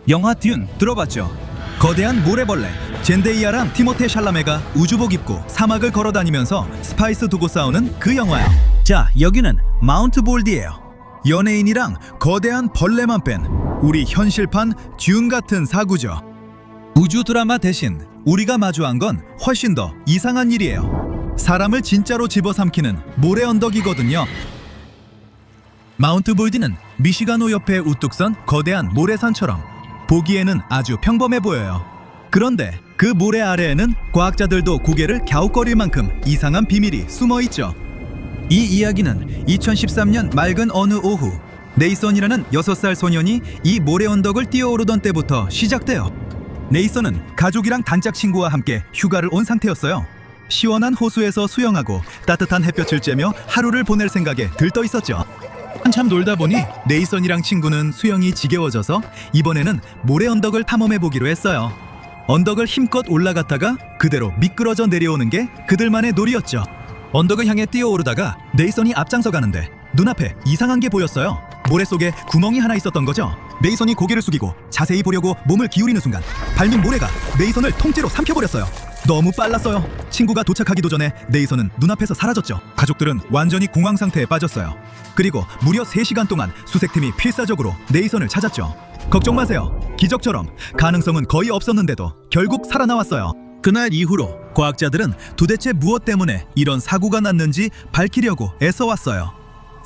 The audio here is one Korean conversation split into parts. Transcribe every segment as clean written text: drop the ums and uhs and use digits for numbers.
영화 듄 들어봤죠? 거대한 모래벌레 젠데이아랑 티모테 샬라메가 우주복 입고 사막을 걸어다니면서 스파이스 두고 싸우는 그 영화야. 자, 여기는 마운트 볼디예요. 연예인이랑 거대한 벌레만 뺀 우리 현실판 듄 같은 사구죠. 우주 드라마 대신 우리가 마주한 건 훨씬 더 이상한 일이에요. 사람을 진짜로 집어삼키는 모래 언덕이거든요. 마운트 볼디는 미시간호 옆에 우뚝 선 거대한 모래산처럼 보기에는 아주 평범해 보여요. 그런데 그 모래 아래에는 과학자들도 고개를 갸웃거릴 만큼 이상한 비밀이 숨어 있죠. 이 이야기는 2013년 맑은 어느 오후 네이선이라는 6살 소년이 이 모래 언덕을 뛰어오르던 때부터 시작돼요. 네이선은 가족이랑 단짝 친구와 함께 휴가를 온 상태였어요. 시원한 호수에서 수영하고 따뜻한 햇볕을 쬐며 하루를 보낼 생각에 들떠 있었죠. 한참 놀다 보니 네이선이랑 친구는 수영이 지겨워져서 이번에는 모래 언덕을 탐험해 보기로 했어요. 언덕을 힘껏 올라갔다가 그대로 미끄러져 내려오는 게 그들만의 놀이였죠. 언덕을 향해 뛰어오르다가 네이선이 앞장서 가는데 눈앞에 이상한 게 보였어요. 모래 속에 구멍이 하나 있었던 거죠. 네이선이 고개를 숙이고 자세히 보려고 몸을 기울이는 순간 밟힌 모래가 네이선을 통째로 삼켜버렸어요. 너무 빨랐어요. 친구가 도착하기도 전에 네이선은 눈앞에서 사라졌죠. 가족들은 완전히 공황 상태에 빠졌어요. 그리고 무려 3시간 동안 수색팀이 필사적으로 네이선을 찾았죠. 걱정 마세요. 기적처럼 가능성은 거의 없었는데도 결국 살아나왔어요. 그날 이후로 과학자들은 도대체 무엇 때문에 이런 사고가 났는지 밝히려고 애써왔어요.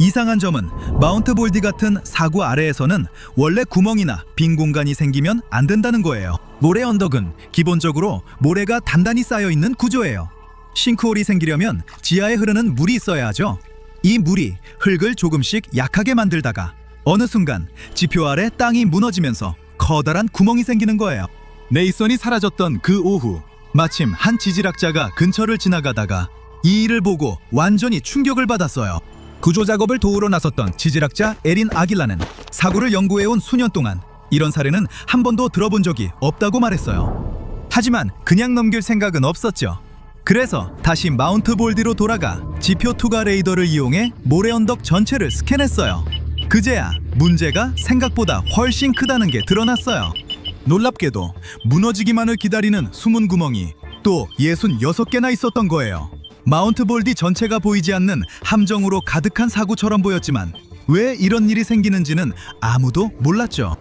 이상한 점은 마운트 볼디 같은 사구 아래에서는 원래 구멍이나 빈 공간이 생기면 안 된다는 거예요. 모래 언덕은 기본적으로 모래가 단단히 쌓여있는 구조예요. 싱크홀이 생기려면 지하에 흐르는 물이 있어야 하죠. 이 물이 흙을 조금씩 약하게 만들다가 어느 순간 지표 아래 땅이 무너지면서 커다란 구멍이 생기는 거예요. 네이선이 사라졌던 그 오후 마침 한 지질학자가 근처를 지나가다가 이 일을 보고 완전히 충격을 받았어요. 구조 작업을 도우러 나섰던 지질학자 에린 아길라는 사고를 연구해온 수년 동안 이런 사례는 한 번도 들어본 적이 없다고 말했어요. 하지만 그냥 넘길 생각은 없었죠. 그래서 다시 마운트 볼디로 돌아가 지표 투과 레이더를 이용해 모래 언덕 전체를 스캔했어요. 그제야 문제가 생각보다 훨씬 크다는 게 드러났어요. 놀랍게도 무너지기만을 기다리는 숨은 구멍이 또 66개나 있었던 거예요. 마운트 볼디 전체가 보이지 않는 함정으로 가득한 사고처럼 보였지만 왜 이런 일이 생기는지는 아무도 몰랐죠.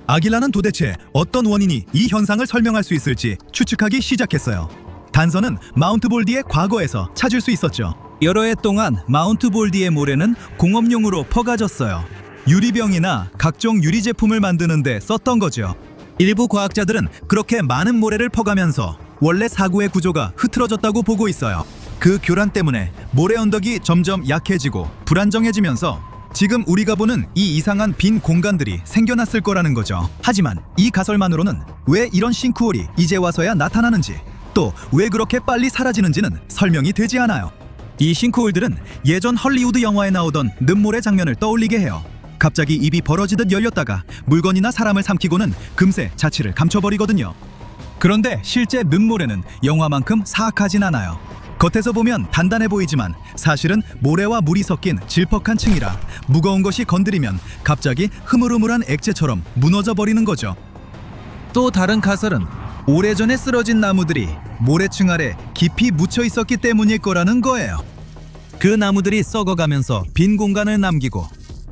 아길라는 도대체 어떤 원인이 이 현상을 설명할 수 있을지 추측하기 시작했어요. 단서는 마운트 볼디의 과거에서 찾을 수 있었죠. 여러 해 동안 마운트 볼디의 모래는 공업용으로 퍼가졌어요. 유리병이나 각종 유리 제품을 만드는 데 썼던 거죠. 일부 과학자들은 그렇게 많은 모래를 퍼가면서 원래 사구의 구조가 흐트러졌다고 보고 있어요. 그 교란 때문에 모래 언덕이 점점 약해지고 불안정해지면서 지금 우리가 보는 이 이상한 빈 공간들이 생겨났을 거라는 거죠. 하지만 이 가설만으로는 왜 이런 싱크홀이 이제 와서야 나타나는지 또 왜 그렇게 빨리 사라지는지는 설명이 되지 않아요. 이 싱크홀들은 예전 헐리우드 영화에 나오던 늪모래 장면을 떠올리게 해요. 갑자기 입이 벌어지듯 열렸다가 물건이나 사람을 삼키고는 금세 자취를 감춰버리거든요. 그런데 실제 늪모래는 영화만큼 사악하진 않아요. 겉에서 보면 단단해 보이지만 사실은 모래와 물이 섞인 질퍽한 층이라 무거운 것이 건드리면 갑자기 흐물흐물한 액체처럼 무너져 버리는 거죠. 또 다른 가설은 오래전에 쓰러진 나무들이 모래층 아래 깊이 묻혀 있었기 때문일 거라는 거예요. 그 나무들이 썩어가면서 빈 공간을 남기고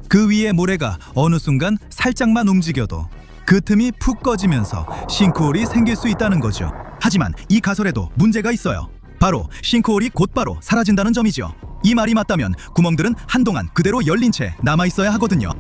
그 위에 모래가 어느 순간 살짝만 움직여도 그 틈이 푹 꺼지면서 싱크홀이 생길 수 있다는 거죠. 하지만 이 가설에도 문제가 있어요. 바로 싱크홀이 곧바로 사라진다는 점이죠. 이 말이 맞다면 구멍들은 한동안 그대로 열린 채 남아있어야 하거든요.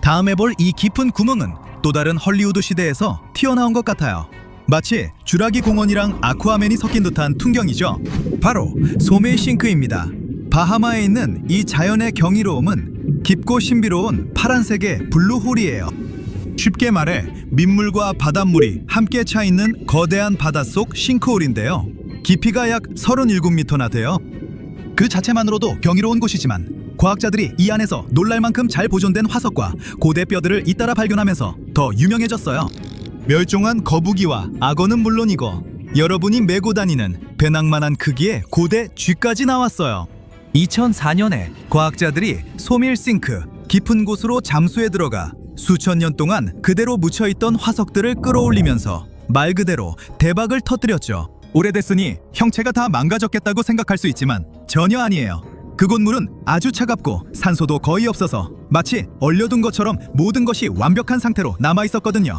다음에 볼 이 깊은 구멍은 또 다른 헐리우드 시대에서 튀어나온 것 같아요. 마치 쥬라기 공원이랑 아쿠아맨이 섞인 듯한 풍경이죠. 바로 소메 싱크입니다. 바하마에 있는 이 자연의 경이로움은 깊고 신비로운 파란색의 블루홀이에요. 쉽게 말해 민물과 바닷물이 함께 차있는 거대한 바닷속 싱크홀인데요. 깊이가 약 37m나 돼요. 그 자체만으로도 경이로운 곳이지만 과학자들이 이 안에서 놀랄 만큼 잘 보존된 화석과 고대 뼈들을 잇따라 발견하면서 더 유명해졌어요. 멸종한 거북이와 악어는 물론이고 여러분이 메고 다니는 배낭만한 크기의 고대 쥐까지 나왔어요. 2004년에 과학자들이 소밀싱크 깊은 곳으로 잠수해 들어가 수천 년 동안 그대로 묻혀있던 화석들을 끌어올리면서 말 그대로 대박을 터뜨렸죠. 오래됐으니 형체가 다 망가졌겠다고 생각할 수 있지만 전혀 아니에요. 그곳 물은 아주 차갑고 산소도 거의 없어서 마치 얼려둔 것처럼 모든 것이 완벽한 상태로 남아있었거든요.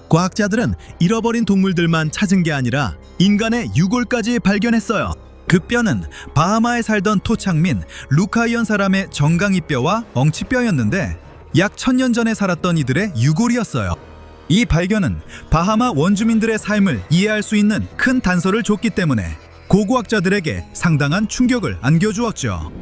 과학자들은 잃어버린 동물들만 찾은 게 아니라 인간의 유골까지 발견했어요. 그 뼈는 바하마에 살던 토착민 루카이언 사람의 정강이뼈와 엉치뼈였는데 약 1000년 전에 살았던 이들의 유골이었어요. 이 발견은 바하마 원주민들의 삶을 이해할 수 있는 큰 단서를 줬기 때문에 고고학자들에게 상당한 충격을 안겨주었죠.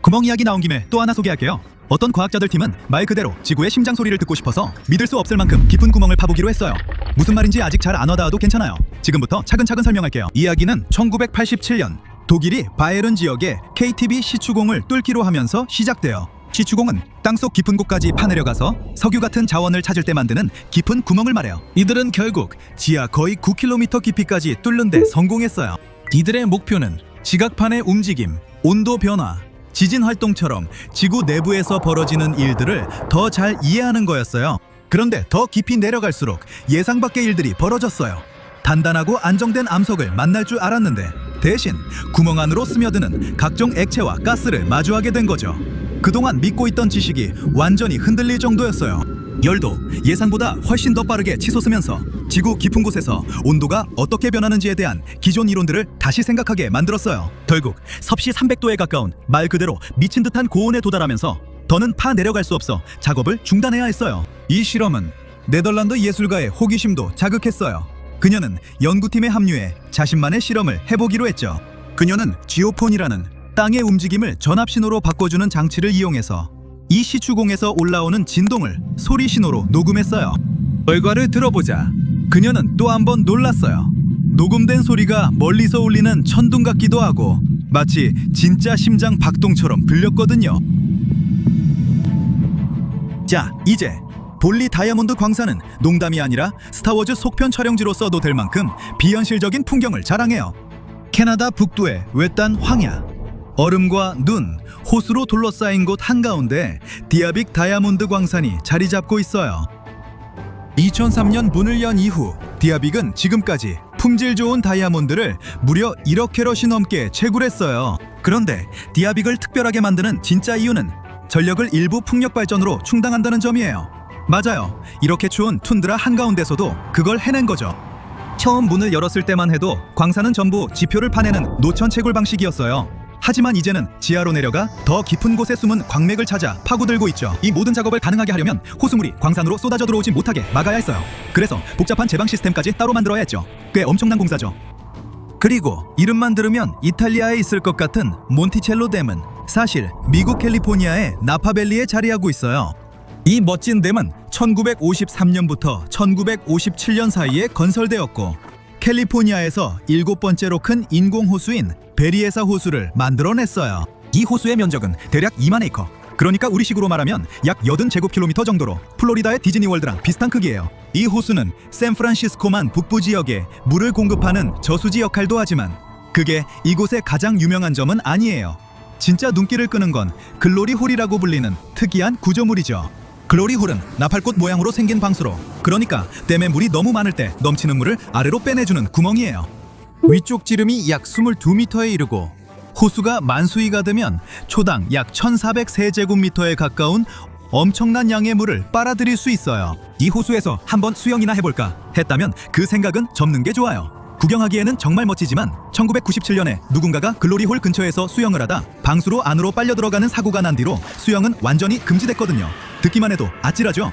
구멍 이야기 나온 김에 또 하나 소개할게요. 어떤 과학자들 팀은 말 그대로 지구의 심장 소리를 듣고 싶어서 믿을 수 없을 만큼 깊은 구멍을 파보기로 했어요. 무슨 말인지 아직 잘 안 와닿아도 괜찮아요. 지금부터 차근차근 설명할게요. 이야기는 1987년 독일이 바이에른 지역에 KTB 시추공을 뚫기로 하면서 시작돼요. 시추공은 땅속 깊은 곳까지 파내려가서 석유 같은 자원을 찾을 때 만드는 깊은 구멍을 말해요. 이들은 결국 지하 거의 9km 깊이까지 뚫는 데 성공했어요. 이들의 목표는 지각판의 움직임, 온도 변화, 지진 활동처럼 지구 내부에서 벌어지는 일들을 더 잘 이해하는 거였어요. 그런데 더 깊이 내려갈수록 예상 밖의 일들이 벌어졌어요. 단단하고 안정된 암석을 만날 줄 알았는데 대신 구멍 안으로 스며드는 각종 액체와 가스를 마주하게 된 거죠. 그동안 믿고 있던 지식이 완전히 흔들릴 정도였어요. 열도 예상보다 훨씬 더 빠르게 치솟으면서 지구 깊은 곳에서 온도가 어떻게 변하는지에 대한 기존 이론들을 다시 생각하게 만들었어요. 결국 섭씨 300도에 가까운 말 그대로 미친 듯한 고온에 도달하면서 더는 파 내려갈 수 없어 작업을 중단해야 했어요. 이 실험은 네덜란드 예술가의 호기심도 자극했어요. 그녀는 연구팀에 합류해 자신만의 실험을 해보기로 했죠. 그녀는 지오폰이라는 땅의 움직임을 전압신호로 바꿔주는 장치를 이용해서 이 시추공에서 올라오는 진동을 소리 신호로 녹음했어요. 결과를 들어보자 그녀는 또 한 번 놀랐어요. 녹음된 소리가 멀리서 울리는 천둥 같기도 하고 마치 진짜 심장 박동처럼 들렸거든요. 자, 이제 볼리 다이아몬드 광산은 농담이 아니라 스타워즈 속편 촬영지로 써도 될 만큼 비현실적인 풍경을 자랑해요. 캐나다 북부의 외딴 황야, 얼음과 눈, 호수로 둘러싸인 곳 한가운데 디아빅 다이아몬드 광산이 자리 잡고 있어요. 2003년 문을 연 이후 디아빅은 지금까지 품질 좋은 다이아몬드를 무려 1억 캐럿이 넘게 채굴했어요. 그런데 디아빅을 특별하게 만드는 진짜 이유는 전력을 일부 풍력 발전으로 충당한다는 점이에요. 맞아요. 이렇게 추운 툰드라 한가운데서도 그걸 해낸 거죠. 처음 문을 열었을 때만 해도 광산은 전부 지표를 파내는 노천 채굴 방식이었어요. 하지만 이제는 지하로 내려가 더 깊은 곳에 숨은 광맥을 찾아 파고들고 있죠. 이 모든 작업을 가능하게 하려면 호수물이 광산으로 쏟아져 들어오지 못하게 막아야 했어요. 그래서 복잡한 제방 시스템까지 따로 만들어야 했죠. 꽤 엄청난 공사죠. 그리고 이름만 들으면 이탈리아에 있을 것 같은 몬티첼로 댐은 사실 미국 캘리포니아의 나파밸리에 자리하고 있어요. 이 멋진 댐은 1953년부터 1957년 사이에 건설되었고 캘리포니아에서 7번째로 큰 인공호수인 베리에사 호수를 만들어냈어요. 이 호수의 면적은 대략 2만 에이커, 그러니까 우리식으로 말하면 약 80제곱킬로미터 정도로 플로리다의 디즈니월드랑 비슷한 크기예요. 이 호수는 샌프란시스코만 북부 지역에 물을 공급하는 저수지 역할도 하지만 그게 이곳의 가장 유명한 점은 아니에요. 진짜 눈길을 끄는 건 글로리홀이라고 불리는 특이한 구조물이죠. 글로리홀은 나팔꽃 모양으로 생긴 방수로, 그러니까 댐에 물이 너무 많을 때 넘치는 물을 아래로 빼내주는 구멍이에요. 위쪽 지름이 약 22m에 이르고 호수가 만수위가 되면 초당 약 1400세제곱미터에 가까운 엄청난 양의 물을 빨아들일 수 있어요. 이 호수에서 한번 수영이나 해볼까 했다면 그 생각은 접는 게 좋아요. 구경하기에는 정말 멋지지만 1997년에 누군가가 글로리홀 근처에서 수영을 하다 방수로 안으로 빨려 들어가는 사고가 난 뒤로 수영은 완전히 금지됐거든요. 듣기만 해도 아찔하죠?